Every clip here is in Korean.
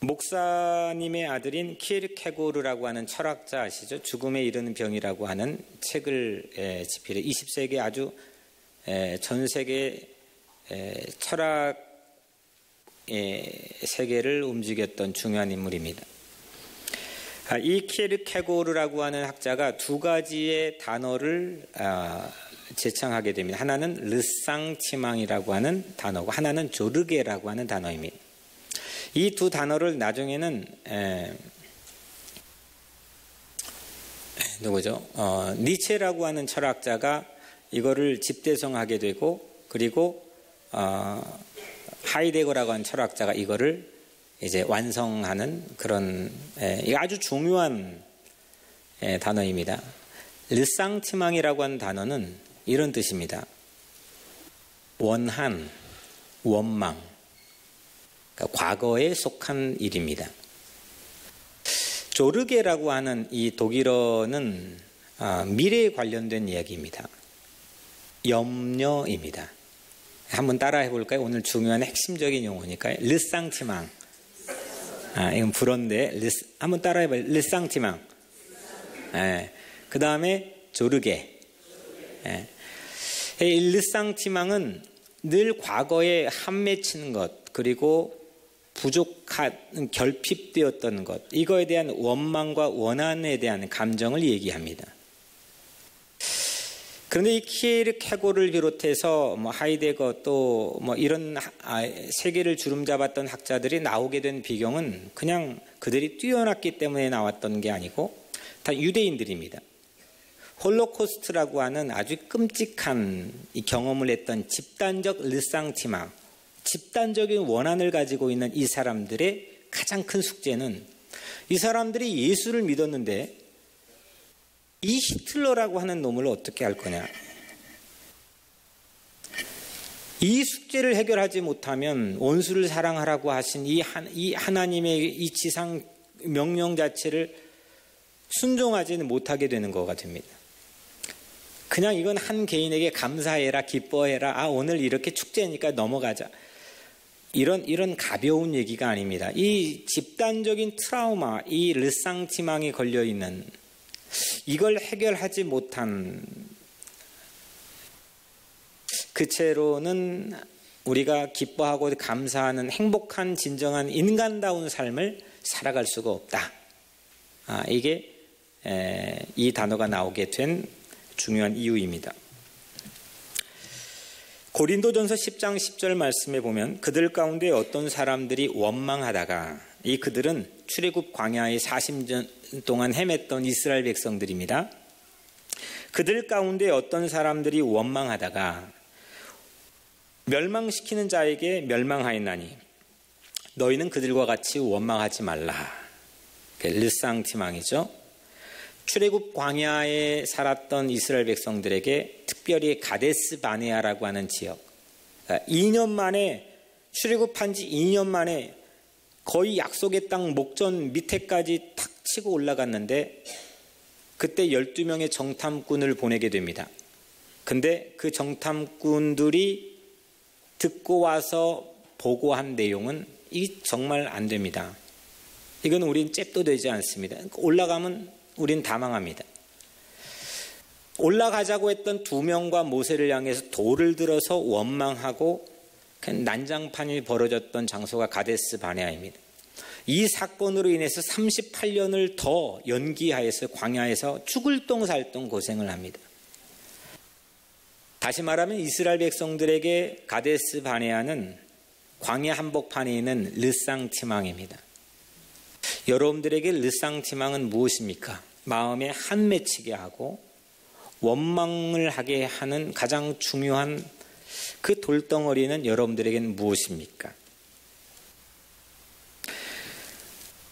목사님의 아들인 키르케고르라고 하는 철학자 아시죠? 죽음에 이르는 병이라고 하는 책을 집필해 20세기 아주 전 세계 철학 세계를 움직였던 중요한 인물입니다. 이 키르케고르라고 하는 학자가 두 가지의 단어를 제창하게 됩니다. 하나는 르상티망이라고 하는 단어고 하나는 조르게라고 하는 단어입니다. 이 두 단어를 나중에는 누구죠? 니체라고 하는 철학자가 이거를 집대성하게 되고, 그리고 하이데거라고 하는 철학자가 이거를 이제 완성하는 그런 아주 중요한 단어입니다. 르상티망이라고 하는 단어는 이런 뜻입니다. 원한, 원망, 그러니까 과거에 속한 일입니다. 조르게라고 하는 이 독일어는 미래에 관련된 이야기입니다. 염려입니다. 한번 따라해 볼까요? 오늘 중요한 핵심적인 용어니까요. 르상티망. 이건 불어인데 한번 따라해 봐요. 르상티망. 그 다음에 조르게. 이 르상티망은 늘 과거에 한맺힌 것, 그리고 부족한 결핍되었던 것, 이거에 대한 원망과 원한에 대한 감정을 얘기합니다. 그런데 이 키르케고르를 비롯해서 하이데거 또 이런 세계를 주름잡았던 학자들이 나오게 된 배경은 그냥 그들이 뛰어났기 때문에 나왔던 게 아니고 다 유대인들입니다. 홀로코스트라고 하는 아주 끔찍한 이 경험을 했던 집단적 르상티망, 집단적인 원한을 가지고 있는 이 사람들의 가장 큰 숙제는, 이 사람들이 예수를 믿었는데 이 히틀러라고 하는 놈을 어떻게 할 거냐. 이 숙제를 해결하지 못하면 원수를 사랑하라고 하신 이 하나님의 이 지상 명령 자체를 순종하지는 못하게 되는 거가 됩니다. 그냥 이건 한 개인에게 감사해라, 기뻐해라, 오늘 이렇게 축제니까 넘어가자, 이런 가벼운 얘기가 아닙니다. 이 집단적인 트라우마, 이 르상티망이 걸려있는, 이걸 해결하지 못한 그 채로는 우리가 기뻐하고 감사하는 행복한 진정한 인간다운 삶을 살아갈 수가 없다. 이게 이 단어가 나오게 된 중요한 이유입니다. 고린도전서 10장 10절 말씀에 보면 그들 가운데 어떤 사람들이 원망하다가, 이 그들은 출애굽 광야에 40년 동안 헤맸던 이스라엘 백성들입니다. 그들 가운데 어떤 사람들이 원망하다가 멸망시키는 자에게 멸망하였나니 너희는 그들과 같이 원망하지 말라. 르상티망이죠. 출애굽 광야에 살았던 이스라엘 백성들에게 특별히 가데스 바네아라고 하는 지역, 2년 만에 출애굽한 지 2년 만에 거의 약속의 땅 목전 밑에까지 탁 치고 올라갔는데 그때 12명의 정탐꾼을 보내게 됩니다. 근데 그 정탐꾼들이 듣고 와서 보고한 내용은 이 정말 안 됩니다. 이건 우린 잽도 되지 않습니다. 올라가면 우린 다 망합니다. 올라가자고 했던 2명과 모세를 향해서 돌을 들어서 원망하고 난장판이 벌어졌던 장소가 가데스 바네아입니다. 이 사건으로 인해서 38년을 더 연기하여서 광야에서 죽을 똥살똥 고생을 합니다. 다시 말하면 이스라엘 백성들에게 가데스 바네아는 광야 한복판에 있는 르상티망입니다. 여러분들에게 르상티망은 무엇입니까? 마음에 한맺히게 하고 원망을 하게 하는 가장 중요한 그 돌덩어리는 여러분들에게는 무엇입니까?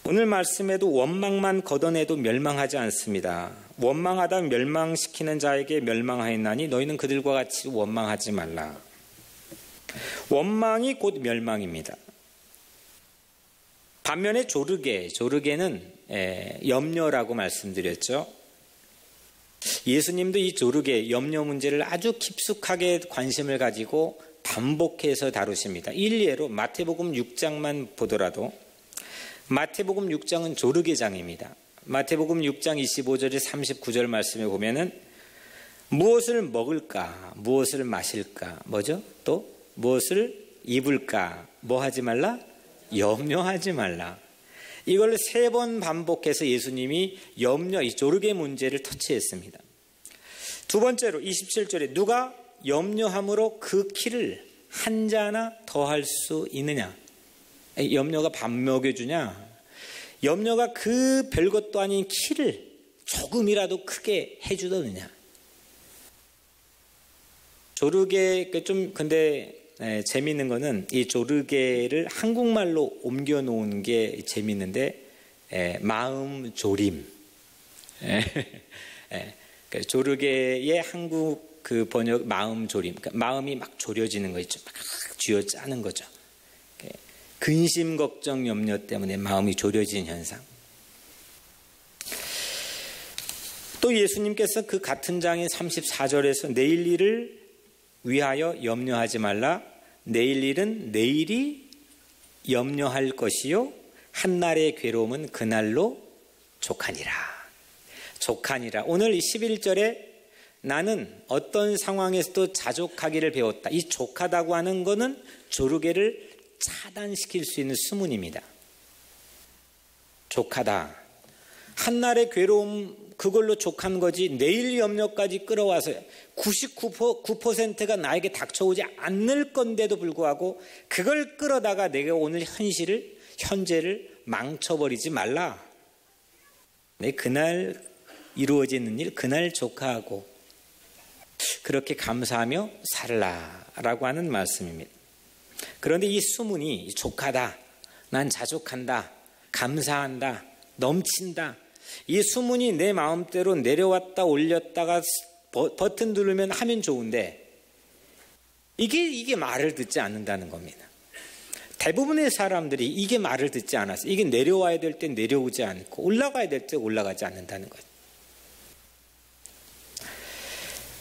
오늘 말씀에도 원망만 걷어내도 멸망하지 않습니다. 원망하다 멸망시키는 자에게 멸망하였나니 너희는 그들과 같이 원망하지 말라. 원망이 곧 멸망입니다. 반면에 조르게는 염려라고 말씀드렸죠. 예수님도 이 조르게, 염려 문제를 아주 깊숙하게 관심을 가지고 반복해서 다루십니다. 일례로 마태복음 6장만 보더라도 마태복음 6장은 조르게 장입니다. 마태복음 6장 25절에 39절 말씀에 보면은 무엇을 먹을까, 무엇을 마실까, 뭐죠? 또 무엇을 입을까, 뭐 하지 말라? 염려하지 말라. 이걸 3번 반복해서 예수님이 염려, 이 조르게 문제를 터치했습니다. 두 번째로 27절에 누가 염려함으로 그 키를 한 자나 더할 수 있느냐? 염려가 밥 먹여주냐? 염려가 그 별것도 아닌 키를 조금이라도 크게 해주더느냐? 조르게 좀 근데 재미있는 거는 이 조르게를 한국말로 옮겨 놓은 게 재미있는데 마음 조림. 조르게의 한국 그 번역 마음 조림. 그러니까 마음이 막 졸여지는 거 있죠. 막 쥐어짜는 거죠. 근심, 걱정, 염려 때문에 마음이 졸여진 현상. 또 예수님께서 그 같은 장인 34절에서 내일 일을 위하여 염려하지 말라. 내일 일은 내일이 염려할 것이요 한날의 괴로움은 그날로 족하니라. 족하니라. 오늘 11절에 나는 어떤 상황에서도 자족하기를 배웠다. 이 족하다고 하는 것은 조르게를 차단시킬 수 있는 수문입니다. 족하다. 한날의 괴로움 그걸로 족한 거지 내일 염려까지 끌어와서 99%가 나에게 닥쳐오지 않을 건데도 불구하고 그걸 끌어다가 내가 오늘 현재를 망쳐버리지 말라. 내 그날 이루어지는 일 그날 족하고 그렇게 감사하며 살라라고 하는 말씀입니다. 그런데 이 수문이 족하다, 난 자족한다, 감사한다, 넘친다, 이 수문이 내 마음대로 내려왔다 올렸다가 버튼 누르면 하면 좋은데 이게 말을 듣지 않는다는 겁니다. 대부분의 사람들이 이게 말을 듣지 않았어요. 이게 내려와야 될 때 내려오지 않고 올라가야 될 때 올라가지 않는다는 거죠.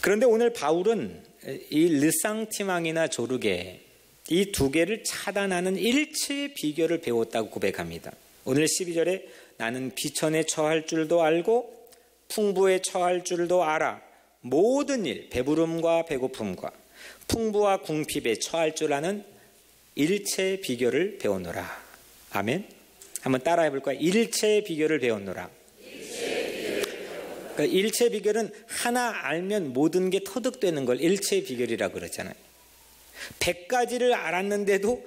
그런데 오늘 바울은 이 르상티망이나 조르게 이 두 개를 차단하는 일체의 비결을 배웠다고 고백합니다. 오늘 12절에 나는 비천에 처할 줄도 알고 풍부에 처할 줄도 알아. 모든 일, 배부름과 배고픔과 풍부와 궁핍에 처할 줄 아는 일체의 비결을 배웠노라. 아멘. 한번 따라해 볼까요? 일체의 비결을 배웠노라. 그러니까 일체의 비결은 하나 알면 모든 게 터득되는 걸 일체의 비결이라고 그러잖아요. 100가지를 알았는데도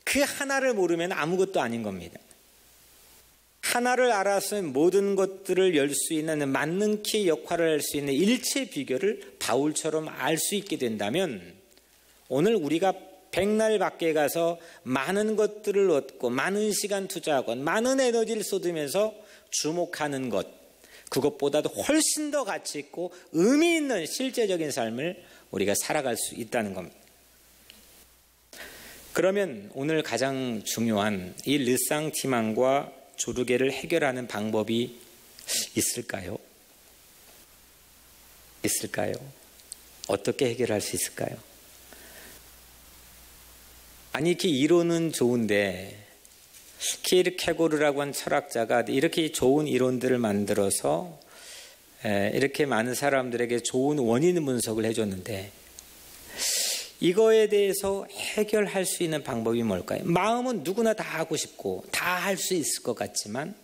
그 하나를 모르면 아무것도 아닌 겁니다. 하나를 알았으면 모든 것들을 열 수 있는 맞는 키의 역할을 할 수 있는 일체의 비결을 바울처럼 알 수 있게 된다면 오늘 우리가 백날 밖에 가서 많은 것들을 얻고 많은 시간 투자하고 많은 에너지를 쏟으면서 주목하는 것, 그것보다도 훨씬 더 가치 있고 의미 있는 실제적인 삶을 우리가 살아갈 수 있다는 겁니다. 그러면 오늘 가장 중요한 이 르상티망과 조르게를 해결하는 방법이 있을까요? 있을까요? 어떻게 해결할 수 있을까요? 아니 이렇게 이론은 좋은데 키르케고르라고 한 철학자가 이렇게 좋은 이론들을 만들어서 이렇게 많은 사람들에게 좋은 원인 분석을 해줬는데 이거에 대해서 해결할 수 있는 방법이 뭘까요? 마음은 누구나 다 하고 싶고 다 할 수 있을 것 같지만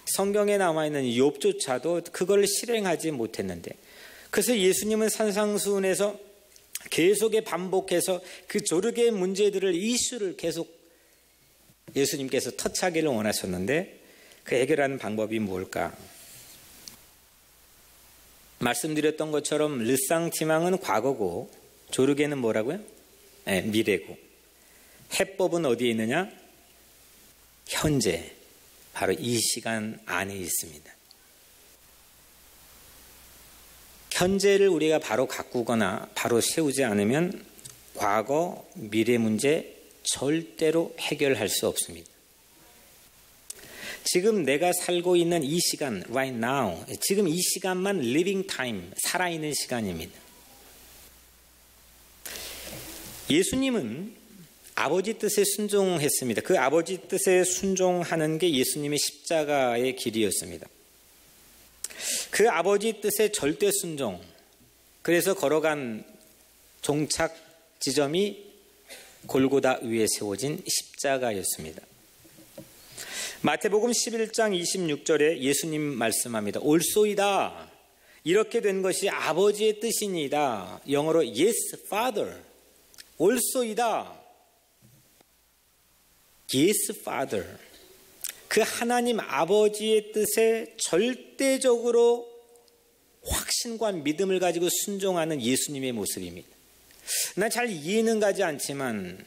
성경에 남아있는 욥조차도 그걸 실행하지 못했는데 그래서 예수님은 산상수훈에서 계속 반복해서 그 조르게의 문제들을 이슈를 계속 예수님께서 터치하기를 원하셨는데 그 해결하는 방법이 뭘까? 말씀드렸던 것처럼 르상티망은 과거고 조르게는 뭐라고요? 미래고 해법은 어디에 있느냐? 현재 바로 이 시간 안에 있습니다. 현재를 우리가 바로 가꾸거나 바로 세우지 않으면 과거, 미래 문제 절대로 해결할 수 없습니다. 지금 내가 살고 있는 이 시간, right now, 지금 이 시간만 living time, 살아있는 시간입니다. 예수님은 아버지 뜻에 순종했습니다. 그 아버지 뜻에 순종하는 게 예수님의 십자가의 길이었습니다. 그 아버지 뜻의 절대 순종, 그래서 걸어간 종착 지점이 골고다 위에 세워진 십자가였습니다. 마태복음 11장 26절에 예수님 말씀합니다. 옳소이다. 이렇게 된 것이 아버지의 뜻이니이다. 영어로 Yes, Father. 옳소이다. Yes, Father. 그 하나님 아버지의 뜻에 절대적으로 확신과 믿음을 가지고 순종하는 예수님의 모습입니다. 난 잘 이해는 가지 않지만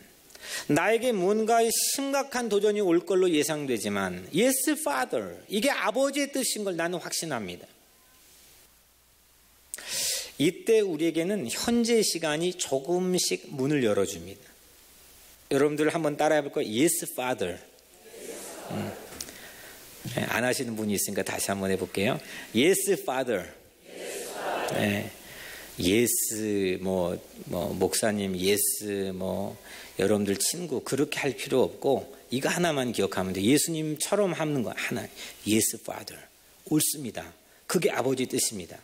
나에게 뭔가 심각한 도전이 올 걸로 예상되지만 Yes, Father. 이게 아버지의 뜻인 걸 나는 확신합니다. 이때 우리에게는 현재 시간이 조금씩 문을 열어줍니다. 여러분들 한번 따라해 볼 거예요. Yes, Father. 안 하시는 분이 있으니까 다시 한번 해볼게요. Yes, Father. 네. Yes, 목사님, yes, 여러분들 친구, 그렇게 할 필요 없고, 이거 하나만 기억하면 돼. 예수님처럼 하는 거 하나. Yes, Father. 옳습니다. 그게 아버지 뜻입니다.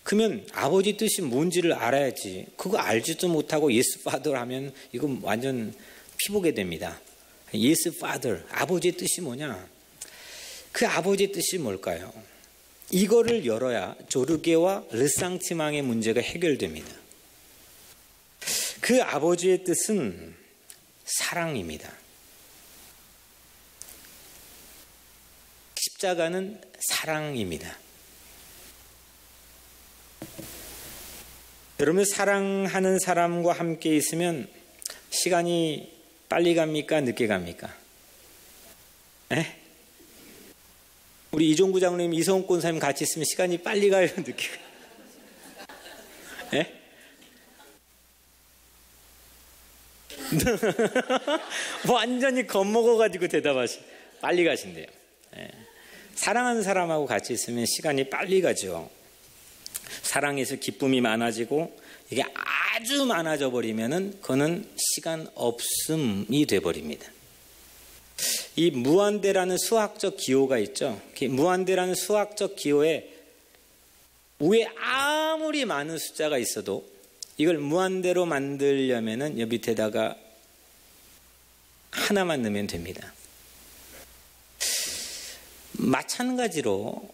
그러면 아버지 뜻이 뭔지를 알아야지. 그거 알지도 못하고 Yes, Father 하면 이건 완전 피보게 됩니다. Yes, Father. 아버지의 뜻이 뭐냐? 그 아버지의 뜻이 뭘까요? 이거를 열어야 조르게와 르상티망의 문제가 해결됩니다. 그 아버지의 뜻은 사랑입니다. 십자가는 사랑입니다. 여러분, 사랑하는 사람과 함께 있으면 시간이 빨리 갑니까? 늦게 갑니까? 에? 우리 이종구 장로님, 이성훈 권사님 같이 있으면 시간이 빨리 가요? 늦게 가요? 에? 완전히 겁먹어가지고 대답하시. 빨리 가신대요. 에. 사랑하는 사람하고 같이 있으면 시간이 빨리 가죠. 사랑에서 기쁨이 많아지고 이게 아주 많아져 버리면은 그거는 시간 없음이 돼버립니다. 이 무한대라는 수학적 기호가 있죠. 무한대라는 수학적 기호에 위에 아무리 많은 숫자가 있어도 이걸 무한대로 만들려면은 여기 밑에다가 하나만 넣으면 됩니다. 마찬가지로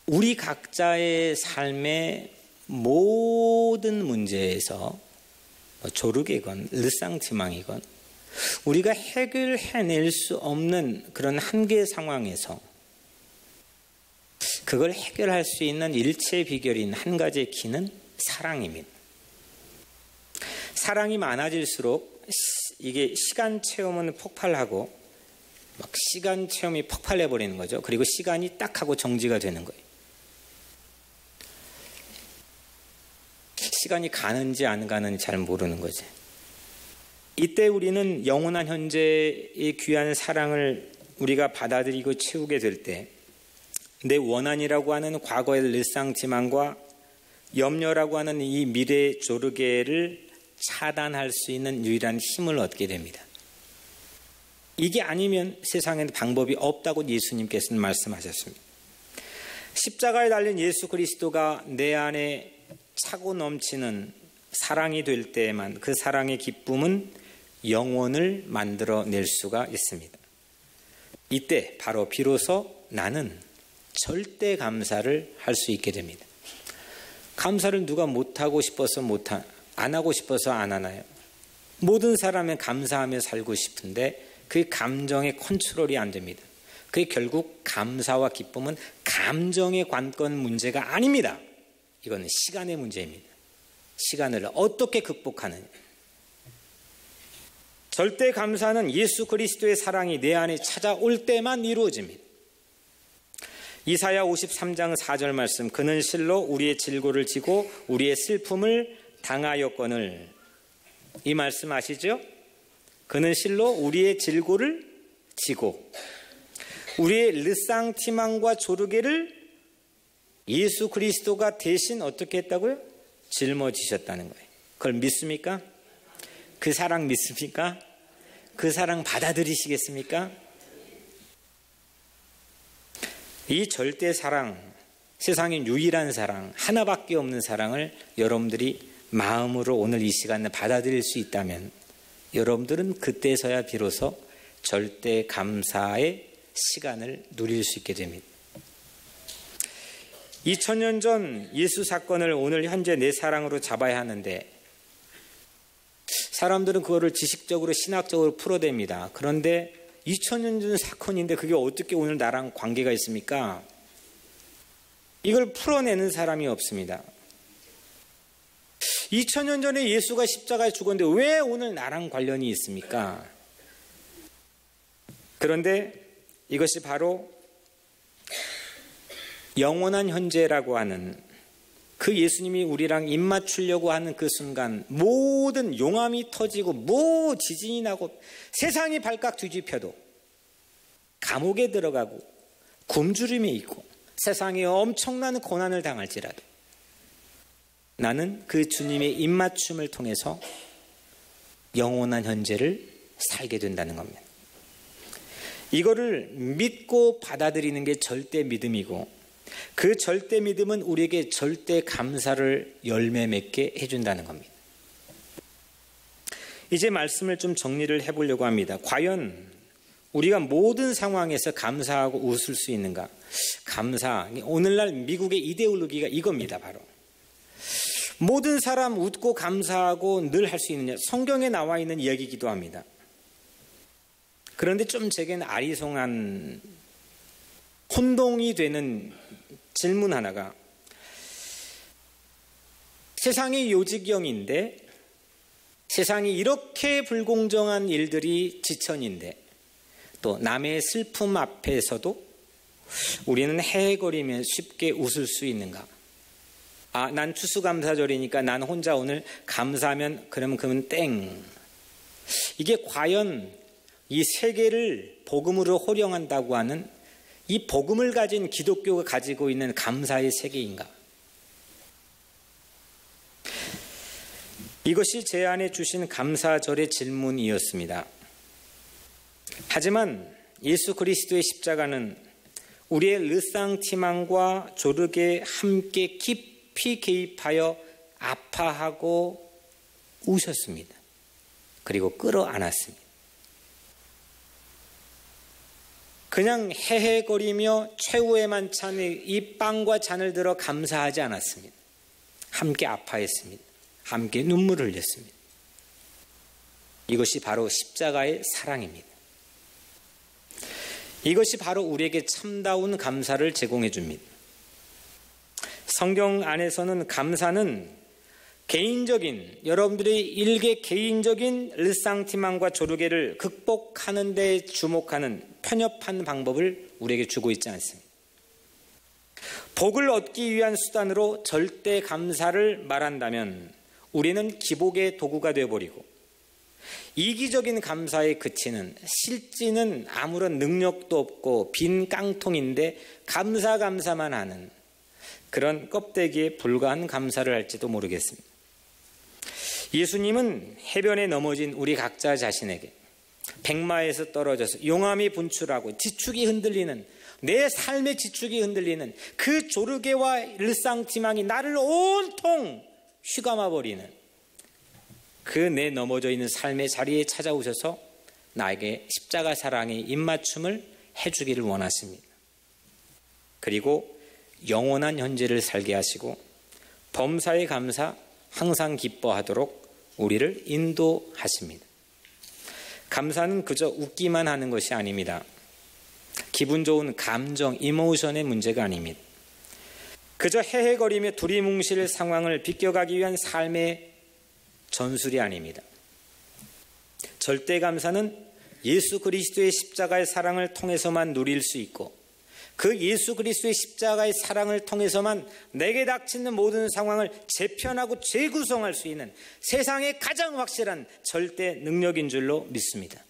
우리 각자의 삶의 모든 문제에서 조르게건 르상티망이건 우리가 해결해낼 수 없는 그런 한계 상황에서 그걸 해결할 수 있는 일체의 비결인 한 가지의 키는 사랑입니다. 사랑이 많아질수록 이게 시간 체험은 폭발하고 막 시간 체험이 폭발해버리는 거죠. 그리고 시간이 딱 하고 정지가 되는 거예요. 시간이 가는지 안 가는지 잘 모르는 거지. 이때 우리는 영원한 현재의 귀한 사랑을 우리가 받아들이고 채우게 될 때 내 원한이라고 하는 과거의 르상티망과 염려라고 하는 이 미래 조르게를 차단할 수 있는 유일한 힘을 얻게 됩니다. 이게 아니면 세상에는 방법이 없다고 예수님께서는 말씀하셨습니다. 십자가에 달린 예수 그리스도가 내 안에 차고 넘치는 사랑이 될 때에만 그 사랑의 기쁨은 영원을 만들어낼 수가 있습니다. 이때 바로 비로소 나는 절대 감사를 할 수 있게 됩니다. 감사를 누가 못하고 싶어서 안 하고 싶어서 안 하나요? 모든 사람은 감사하며 살고 싶은데 그 감정의 컨트롤이 안 됩니다. 그게 결국 감사와 기쁨은 감정의 관건 문제가 아닙니다. 이거는 시간의 문제입니다. 시간을 어떻게 극복하느냐. 절대 감사는 예수 그리스도의 사랑이 내 안에 찾아올 때만 이루어집니다. 이사야 53장 4절 말씀, 그는 실로 우리의 질고를 지고 우리의 슬픔을 당하였거늘. 이 말씀 아시죠? 그는 실로 우리의 질고를 지고 우리의 르상티망과 조르게를 예수 그리스도가 대신 어떻게 했다고요? 짊어지셨다는 거예요. 그걸 믿습니까? 그 사랑 믿습니까? 그 사랑 받아들이시겠습니까? 이 절대 사랑, 세상에 유일한 사랑, 하나밖에 없는 사랑을 여러분들이 마음으로 오늘 이 시간에 받아들일 수 있다면 여러분들은 그때서야 비로소 절대 감사의 시간을 누릴 수 있게 됩니다. 2000년 전 예수 사건을 오늘 현재 내 사랑으로 잡아야 하는데 사람들은 그거를 지식적으로 신학적으로 풀어댑니다. 그런데 2000년 전 사건인데 그게 어떻게 오늘 나랑 관계가 있습니까? 이걸 풀어내는 사람이 없습니다. 2000년 전에 예수가 십자가에 죽었는데 왜 오늘 나랑 관련이 있습니까? 그런데 이것이 바로 영원한 현재라고 하는 그 예수님이 우리랑 입맞추려고 하는 그 순간 모든 용암이 터지고 지진이 나고 세상이 발칵 뒤집혀도 감옥에 들어가고 굶주림에 있고 세상에 엄청난 고난을 당할지라도 나는 그 주님의 입맞춤을 통해서 영원한 현재를 살게 된다는 겁니다. 이거를 믿고 받아들이는 게 절대 믿음이고 그 절대 믿음은 우리에게 절대 감사를 열매 맺게 해준다는 겁니다. 이제 말씀을 좀 정리를 해보려고 합니다. 과연 우리가 모든 상황에서 감사하고 웃을 수 있는가? 감사, 오늘날 미국의 이데올로기가 이겁니다. 바로 모든 사람 웃고 감사하고 늘 할 수 있느냐? 성경에 나와 있는 이야기이기도 합니다. 그런데 좀 제게는 아리송한 혼동이 되는 질문 하나가 세상이 요지경인데 세상이 이렇게 불공정한 일들이 지천인데 또 남의 슬픔 앞에서도 우리는 헤헤거리며 쉽게 웃을 수 있는가? 난 추수감사절이니까 난 혼자 오늘 감사하면 그러면 땡. 이게 과연 이 세계를 복음으로 호령한다고 하는 이 복음을 가진 기독교가 가지고 있는 감사의 세계인가? 이것이 제 안에 주신 감사절의 질문이었습니다. 하지만 예수 그리스도의 십자가는 우리의 르상티망과 조르게 함께 깊이 개입하여 아파하고 우셨습니다. 그리고 끌어안았습니다. 그냥 헤헤거리며 최후의 만찬에 이 빵과 잔을 들어 감사하지 않았습니다. 함께 아파했습니다. 함께 눈물을 흘렸습니다. 이것이 바로 십자가의 사랑입니다. 이것이 바로 우리에게 참다운 감사를 제공해 줍니다. 성경 안에서는 감사는 개인적인 여러분들의 일개 개인적인 르상티망과 조르게를 극복하는 데 주목하는 편협한 방법을 우리에게 주고 있지 않습니다. 복을 얻기 위한 수단으로 절대 감사를 말한다면 우리는 기복의 도구가 되어버리고 이기적인 감사에 그치는 실지는 아무런 능력도 없고 빈 깡통인데 감사만 하는 그런 껍데기에 불과한 감사를 할지도 모르겠습니다. 예수님은 해변에 넘어진 우리 각자 자신에게 백마에서 떨어져서 용암이 분출하고 지축이 흔들리는 내 삶의 지축이 흔들리는 그 조르게와 르상티망이 나를 온통 휘감아버리는 그 내 넘어져 있는 삶의 자리에 찾아오셔서 나에게 십자가 사랑의 입맞춤을 해주기를 원하십니다. 그리고 영원한 현재를 살게 하시고 범사에 감사 항상 기뻐하도록 우리를 인도하십니다. 감사는 그저 웃기만 하는 것이 아닙니다. 기분 좋은 감정, 이모션의 문제가 아닙니다. 그저 헤헤거리며 두리뭉실 상황을 비껴가기 위한 삶의 전술이 아닙니다. 절대 감사는 예수 그리스도의 십자가의 사랑을 통해서만 누릴 수 있고 그 예수 그리스도의 십자가의 사랑을 통해서만 내게 닥치는 모든 상황을 재편하고 재구성할 수 있는 세상의 가장 확실한 절대 능력인 줄로 믿습니다.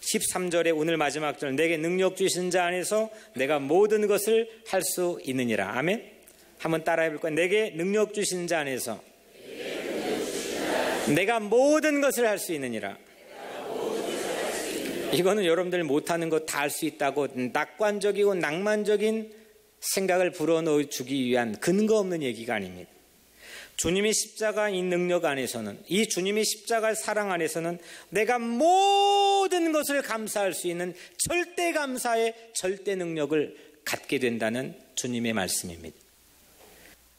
13절에 오늘 마지막 절 내게 능력 주신 자 안에서 내가 모든 것을 할 수 있느니라. 아멘. 한번 따라해 볼까요? 내게 능력 주신 자 안에서 내가 모든 것을 할 수 있느니라. 이거는 여러분들 못하는 거 다 할 수 있다고 낙관적이고 낭만적인 생각을 불어넣어주기 위한 근거 없는 얘기가 아닙니다. 주님의 십자가의 능력 안에서는, 이 주님의 십자가의 사랑 안에서는 내가 모든 것을 감사할 수 있는 절대 감사의 절대 능력을 갖게 된다는 주님의 말씀입니다.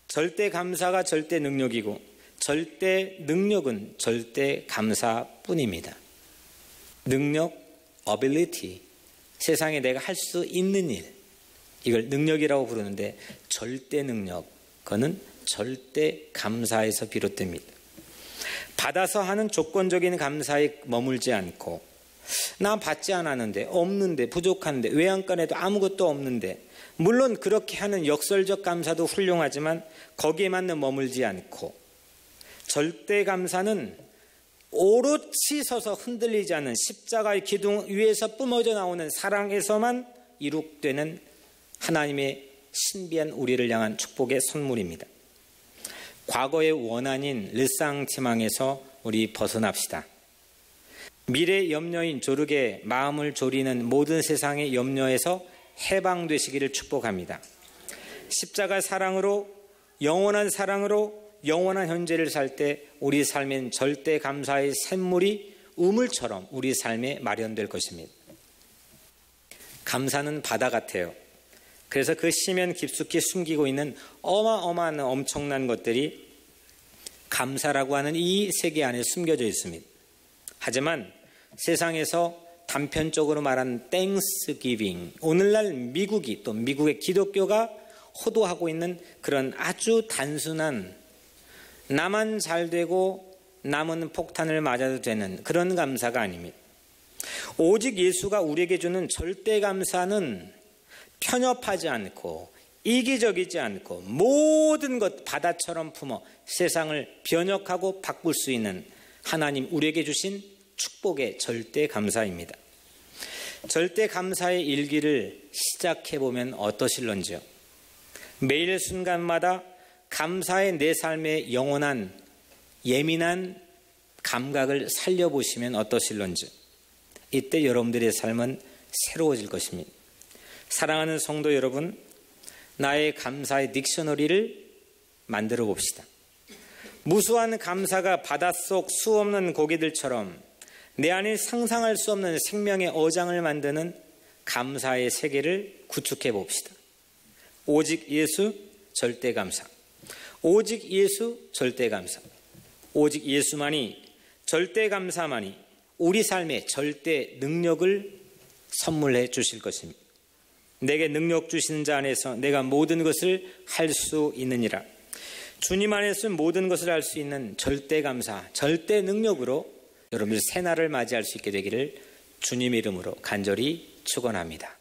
절대 감사가 절대 능력이고 절대 능력은 절대 감사뿐입니다. 능력, ability, 세상에 내가 할 수 있는 일, 이걸 능력이라고 부르는데 절대 능력, 그거는 절대 감사에서 비롯됩니다. 받아서 하는 조건적인 감사에 머물지 않고 나 받지 않았는데, 없는데, 부족한데, 외양간에도 아무것도 없는데, 물론 그렇게 하는 역설적 감사도 훌륭하지만 거기에 맞는 머물지 않고, 절대 감사는 오롯이 서서 흔들리지 않는 십자가의 기둥 위에서 뿜어져 나오는 사랑에서만 이룩되는 하나님의 신비한 우리를 향한 축복의 선물입니다. 과거의 원한인 르상티망에서 우리 벗어납시다. 미래 염려인 조르게 마음을 졸이는 모든 세상의 염려에서 해방되시기를 축복합니다. 십자가 사랑으로, 영원한 사랑으로 영원한 현재를 살 때 우리 삶엔 절대 감사의 샘물이 우물처럼 우리 삶에 마련될 것입니다. 감사는 바다 같아요. 그래서 그 심연 깊숙이 숨기고 있는 어마어마한 엄청난 것들이 감사라고 하는 이 세계 안에 숨겨져 있습니다. 하지만 세상에서 단편적으로 말하는 땡스기빙, 오늘날 미국이, 또 미국의 기독교가 호도하고 있는 그런 아주 단순한 나만 잘 되고 남은 폭탄을 맞아도 되는 그런 감사가 아닙니다. 오직 예수가 우리에게 주는 절대 감사는 편협하지 않고 이기적이지 않고 모든 것 바다처럼 품어 세상을 변혁하고 바꿀 수 있는 하나님 우리에게 주신 축복의 절대 감사입니다. 절대 감사의 일기를 시작해보면 어떠실런지요? 매일 순간마다 감사의 내 삶의 영원한 예민한 감각을 살려보시면 어떠실런지. 이때 여러분들의 삶은 새로워질 것입니다. 사랑하는 성도 여러분, 나의 감사의 딕셔너리를 만들어 봅시다. 무수한 감사가 바닷속 수없는 고기들처럼 내 안에 상상할 수 없는 생명의 어장을 만드는 감사의 세계를 구축해 봅시다. 오직 예수 절대 감사, 오직 예수 절대 감사, 오직 예수만이, 절대 감사만이 우리 삶의 절대 능력을 선물해 주실 것입니다. 내게 능력 주시는 자 안에서 내가 모든 것을 할 수 있느니라. 주님 안에서 모든 것을 할 수 있는 절대 감사, 절대 능력으로 여러분들 새날을 맞이할 수 있게 되기를 주님의 이름으로 간절히 축원합니다.